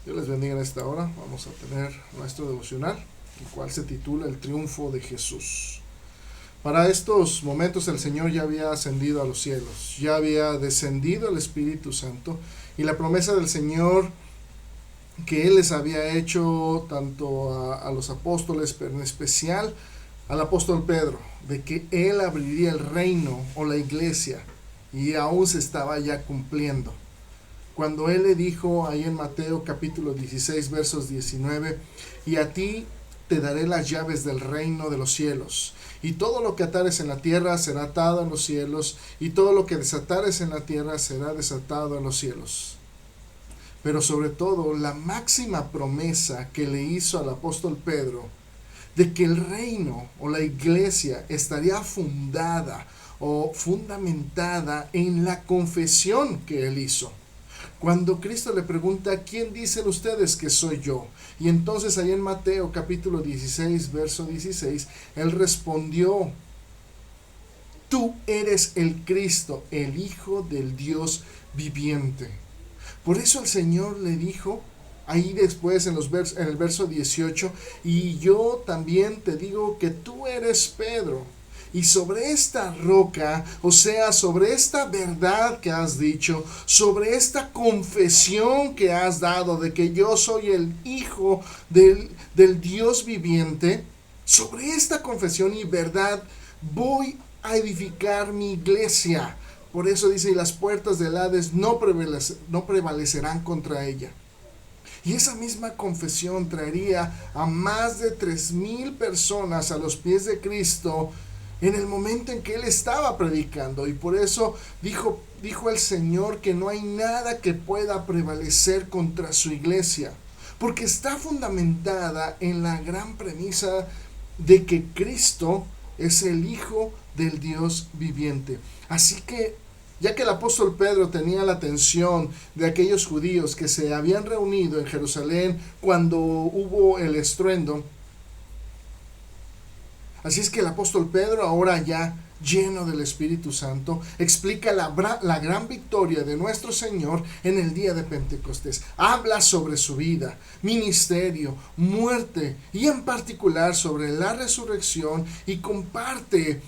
Dios les bendiga en esta hora. Vamos a tener nuestro devocional, el cual se titula El triunfo de Jesús. Para estos momentos el Señor ya había ascendido a los cielos, ya había descendido el Espíritu Santo, y la promesa del Señor que Él les había hecho tanto a los apóstoles, pero en especial al apóstol Pedro, de que Él abriría el reino o la iglesia, y aún se estaba ya cumpliendo. Cuando Él le dijo ahí en Mateo capítulo 16 versos 19, y a ti te daré las llaves del reino de los cielos, y todo lo que atares en la tierra será atado en los cielos, y todo lo que desatares en la tierra será desatado en los cielos. Pero sobre todo, la máxima promesa que le hizo al apóstol Pedro, de que el reino o la iglesia estaría fundada o fundamentada en la confesión que él hizo. Cuando Cristo le pregunta, ¿quién dicen ustedes que soy yo? Y entonces ahí en Mateo capítulo 16, verso 16, Él respondió, tú eres el Cristo, el Hijo del Dios viviente. Por eso el Señor le dijo, ahí después en el verso 18, y yo también te digo que tú eres Pedro, y sobre esta roca, o sea, sobre esta verdad que has dicho, sobre esta confesión que has dado de que yo soy el Hijo del Dios viviente, sobre esta confesión y verdad voy a edificar mi iglesia. Por eso dice, y las puertas del Hades no prevalecerán contra ella. Y esa misma confesión traería a más de 3,000 personas a los pies de Cristo en el momento en que Él estaba predicando. Y por eso dijo el Señor que no hay nada que pueda prevalecer contra su iglesia, porque está fundamentada en la gran premisa de que Cristo es el Hijo del Dios viviente. Así que, ya que el apóstol Pedro tenía la atención de aquellos judíos que se habían reunido en Jerusalén cuando hubo el estruendo, así es que el apóstol Pedro, ahora ya lleno del Espíritu Santo, explica la gran victoria de nuestro Señor en el día de Pentecostés. Habla sobre su vida, ministerio, muerte y en particular sobre la resurrección, y comparte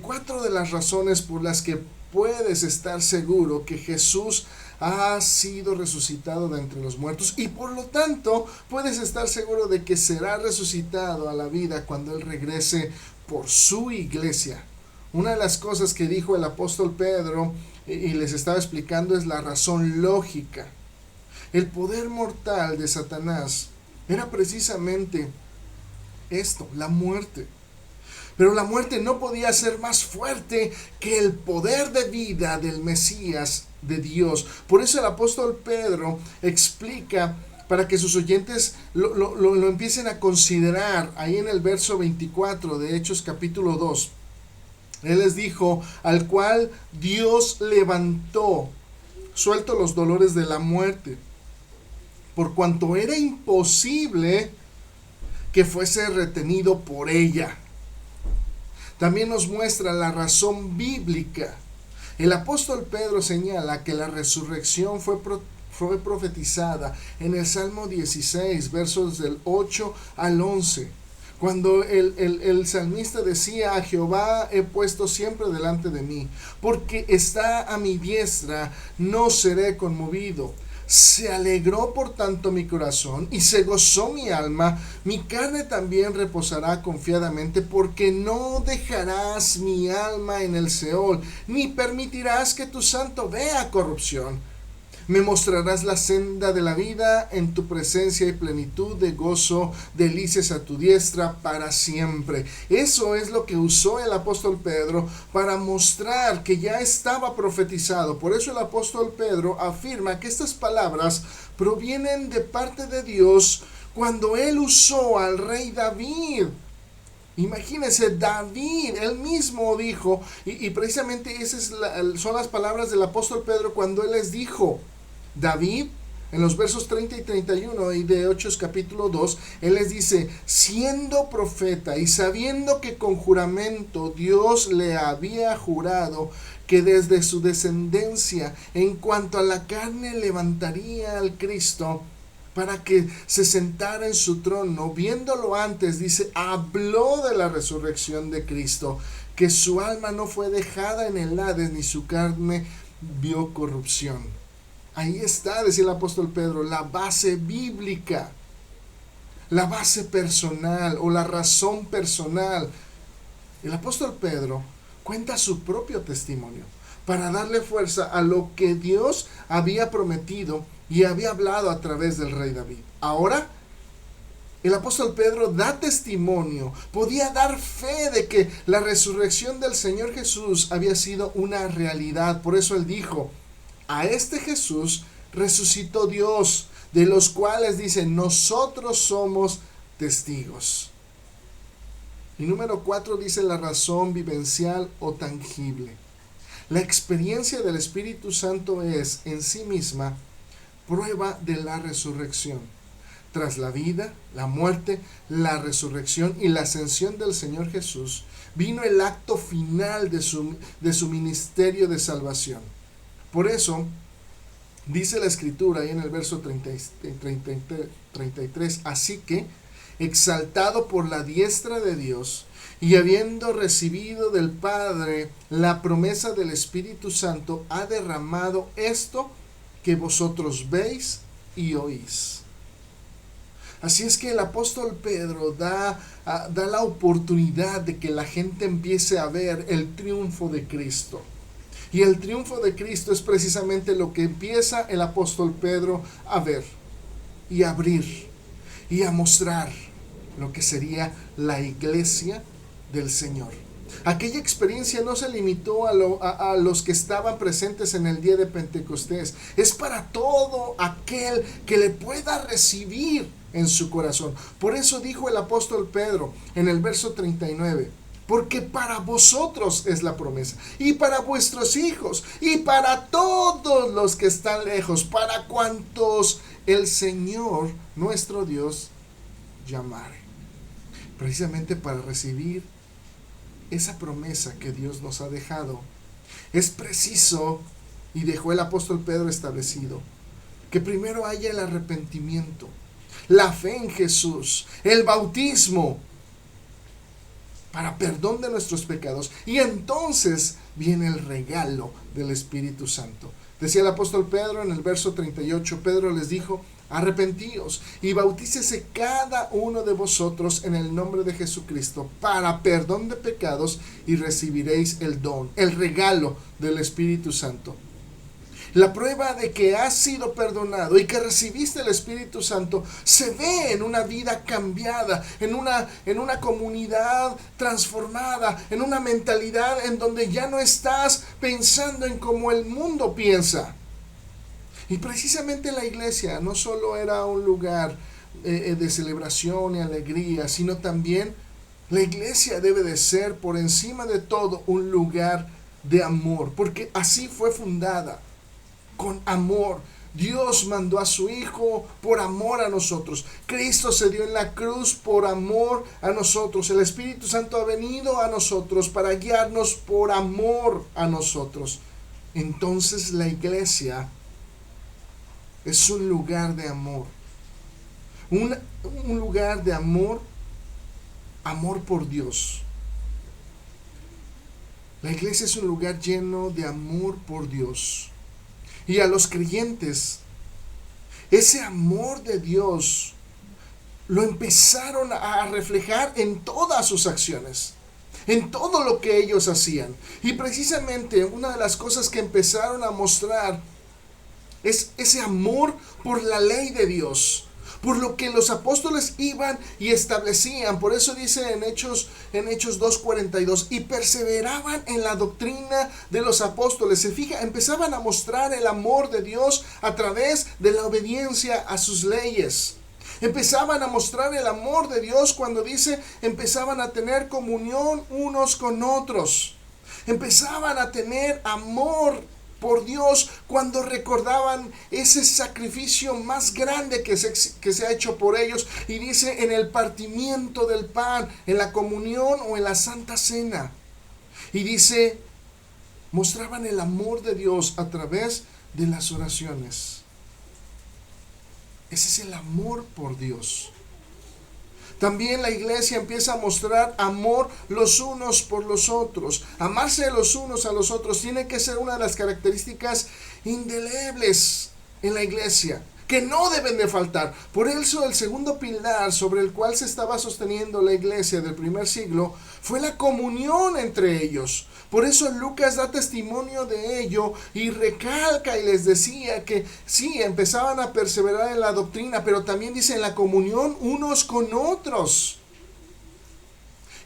4 de las razones por las que puedes estar seguro que Jesús ha sido resucitado de entre los muertos, y por lo tanto puedes estar seguro de que será resucitado a la vida cuando Él regrese por su iglesia. Una de las cosas que dijo el apóstol Pedro y les estaba explicando es la razón lógica. El poder mortal de Satanás era precisamente esto, la muerte. Pero la muerte no podía ser más fuerte que el poder de vida del Mesías de Dios. Por eso el apóstol Pedro explica, para que sus oyentes lo empiecen a considerar, ahí en el verso 24 de Hechos capítulo 2. Él les dijo, al cual Dios levantó, suelto los dolores de la muerte, por cuanto era imposible que fuese retenido por ella. También nos muestra la razón bíblica. El apóstol Pedro señala que la resurrección fue profetizada en el Salmo 16, versos del 8 al 11. Cuando el salmista decía, a Jehová he puesto siempre delante de mí, porque está a mi diestra, no seré conmovido. Se alegró por tanto mi corazón y se gozó mi alma, mi carne también reposará confiadamente, porque no dejarás mi alma en el Seol, ni permitirás que tu santo vea corrupción. Me mostrarás la senda de la vida, en tu presencia y plenitud de gozo, delicias a tu diestra para siempre. Eso es lo que usó el apóstol Pedro para mostrar que ya estaba profetizado. Por eso el apóstol Pedro afirma que estas palabras provienen de parte de Dios cuando él usó al rey David. Imagínense, David, él mismo dijo, y precisamente esas son las palabras del apóstol Pedro cuando él les dijo, David, en los versos 30 y 31 y de Hechos capítulo 2, él les dice, siendo profeta y sabiendo que con juramento Dios le había jurado que desde su descendencia en cuanto a la carne levantaría al Cristo, para que se sentara en su trono. Viéndolo antes, dice, habló de la resurrección de Cristo, que su alma no fue dejada en el Hades, ni su carne vio corrupción. Ahí está, decía el apóstol Pedro, la base bíblica, la base personal o la razón personal. El apóstol Pedro cuenta su propio testimonio para darle fuerza a lo que Dios había prometido y había hablado a través del rey David. Ahora, el apóstol Pedro da testimonio, podía dar fe de que la resurrección del Señor Jesús había sido una realidad. Por eso él dijo, a este Jesús resucitó Dios, de los cuales dice, nosotros somos testigos. Y número 4 dice la razón vivencial o tangible. La experiencia del Espíritu Santo es en sí misma prueba de la resurrección. Tras la vida, la muerte, la resurrección y la ascensión del Señor Jesús, vino el acto final de su ministerio de salvación. Por eso, dice la Escritura ahí en el verso 33, así que, exaltado por la diestra de Dios, y habiendo recibido del Padre la promesa del Espíritu Santo, ha derramado esto que vosotros veis y oís. Así es que el apóstol Pedro da la oportunidad de que la gente empiece a ver el triunfo de Cristo. Y el triunfo de Cristo es precisamente lo que empieza el apóstol Pedro a ver y a abrir y a mostrar lo que sería la iglesia del Señor. Aquella experiencia no se limitó a los que estaban presentes en el día de Pentecostés. Es para todo aquel que le pueda recibir en su corazón. Por eso dijo el apóstol Pedro en el verso 39, porque para vosotros es la promesa, y para vuestros hijos, y para todos los que están lejos, para cuantos el Señor nuestro Dios llamare. Precisamente para recibir esa promesa que Dios nos ha dejado, es preciso, y dejó el apóstol Pedro establecido, que primero haya el arrepentimiento, la fe en Jesús, el bautismo para perdón de nuestros pecados, y entonces viene el regalo del Espíritu Santo. Decía el apóstol Pedro en el verso 38, Pedro les dijo, arrepentíos y bautícese cada uno de vosotros en el nombre de Jesucristo para perdón de pecados y recibiréis el don, el regalo del Espíritu Santo. La prueba de que has sido perdonado y que recibiste el Espíritu Santo se ve en una vida cambiada, en una comunidad transformada, en una mentalidad en donde ya no estás pensando en cómo el mundo piensa. Y precisamente la iglesia no solo era un lugar de celebración y alegría, sino también la iglesia debe de ser por encima de todo un lugar de amor, porque así fue fundada. Con amor. Dios mandó a su Hijo por amor a nosotros. Cristo se dio en la cruz por amor a nosotros. El Espíritu Santo ha venido a nosotros para guiarnos por amor a nosotros. Entonces la iglesia es un lugar de amor. Un lugar de amor. Amor por Dios. La iglesia es un lugar lleno de amor por Dios. Y a los creyentes, ese amor de Dios lo empezaron a reflejar en todas sus acciones, en todo lo que ellos hacían. Y precisamente una de las cosas que empezaron a mostrar es ese amor por la ley de Dios, por lo que los apóstoles iban y establecían. Por eso dice en Hechos 2:42, y perseveraban en la doctrina de los apóstoles. Se fija, empezaban a mostrar el amor de Dios a través de la obediencia a sus leyes. Empezaban a mostrar el amor de Dios cuando dice, empezaban a tener comunión unos con otros. Empezaban a tener amor por Dios cuando recordaban ese sacrificio más grande que se ha hecho por ellos, y dice en el partimiento del pan, en la comunión o en la Santa Cena. Y dice, mostraban el amor de Dios a través de las oraciones. Ese es el amor por Dios. También la iglesia empieza a mostrar amor los unos por los otros. Amarse los unos a los otros tiene que ser una de las características indelebles en la iglesia, que no deben de faltar. Por eso el segundo pilar sobre el cual se estaba sosteniendo la iglesia del primer siglo fue la comunión entre ellos. Por eso Lucas da testimonio de ello y recalca y les decía que sí, empezaban a perseverar en la doctrina, pero también dice en la comunión unos con otros.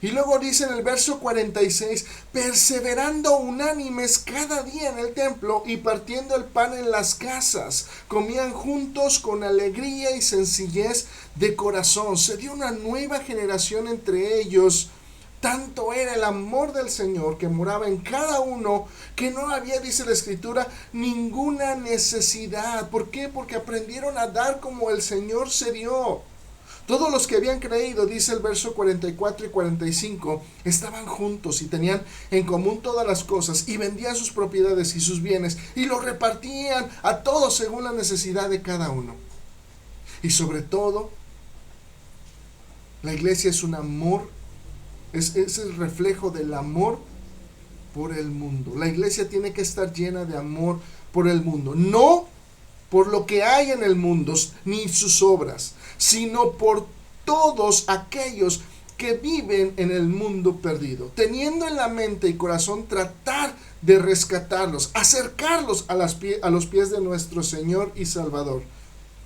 Y luego dice en el verso 46, perseverando unánimes cada día en el templo y partiendo el pan en las casas, comían juntos con alegría y sencillez de corazón. Se dio una nueva generación entre ellos. Tanto era el amor del Señor que moraba en cada uno, que no había, dice la Escritura, ninguna necesidad. ¿Por qué? Porque aprendieron a dar como el Señor se dio. Todos los que habían creído, dice el verso 44 y 45, estaban juntos y tenían en común todas las cosas y vendían sus propiedades y sus bienes y los repartían a todos según la necesidad de cada uno. Y sobre todo, la iglesia es un amor, es el reflejo del amor por el mundo. La iglesia tiene que estar llena de amor por el mundo, no por lo que hay en el mundo ni sus obras, sino por todos aquellos que viven en el mundo perdido, teniendo en la mente y corazón tratar de rescatarlos, acercarlos a los pies de nuestro Señor y Salvador.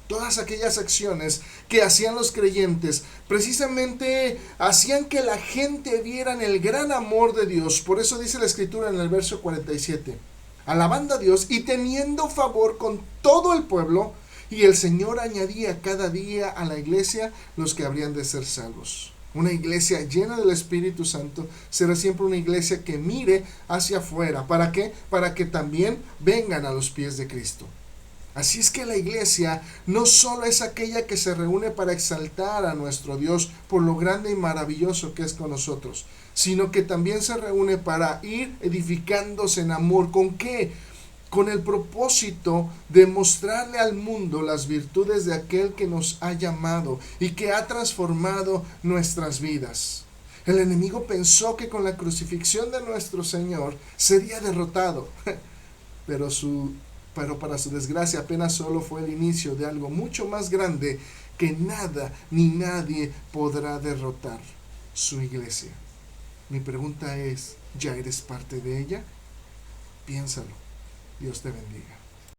Todas aquellas acciones que hacían los creyentes precisamente hacían que la gente viera el gran amor de Dios. Por eso dice la Escritura en el verso 47, alabando a Dios y teniendo favor con todo el pueblo, y el Señor añadía cada día a la iglesia los que habrían de ser salvos. Una iglesia llena del Espíritu Santo será siempre una iglesia que mire hacia afuera. ¿Para qué? Para que también vengan a los pies de Cristo. Así es que la iglesia no solo es aquella que se reúne para exaltar a nuestro Dios por lo grande y maravilloso que es con nosotros, sino que también se reúne para ir edificándose en amor. ¿Con qué? Con el propósito de mostrarle al mundo las virtudes de aquel que nos ha llamado y que ha transformado nuestras vidas. El enemigo pensó que con la crucifixión de nuestro Señor sería derrotado, pero para su desgracia apenas solo fue el inicio de algo mucho más grande que nada ni nadie podrá derrotar: su iglesia. Mi pregunta es, ¿ya eres parte de ella? Piénsalo. Dios te bendiga.